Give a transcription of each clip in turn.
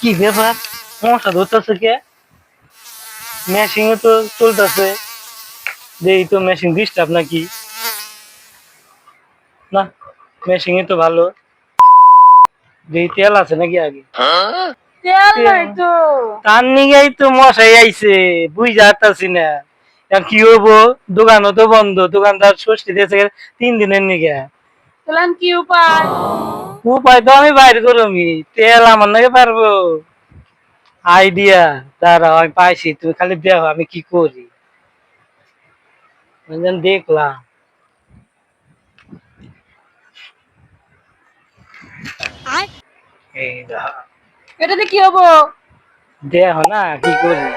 কি ব্যাপার? মশা ধরতেছে কে? মেশিন তো চলতেছে, দেখি তো মেশিন ডিস্টার্ব নাকি? না, মেশিন তো ভালো। দেখি তেল আছে নাকি আগে? তেল নাই তো। তার নিগেই তো মশাই আইছে, বুঝতে পারতাছি না। এখন কি হবো? দোকানও তো বন্ধ, দোকানদার ষষ্ঠী দিয়েছে 3 দিনের নিগে। তাহলে কি উপায়? উপায় তো আমি বাইর করবি, তেল আমার নাকি পারবো? আইডিয়া দাঁড়াও, আমি পাইছি, তুমি খালি দেখো আমি কি করি। আমি যেন দেখলাম এই দেখো, এটাতে কি হবো? দেখো না কি করি।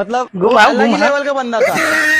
मतलब वो घुमाओ अलग ही घुमा, लेवल का बंदा था।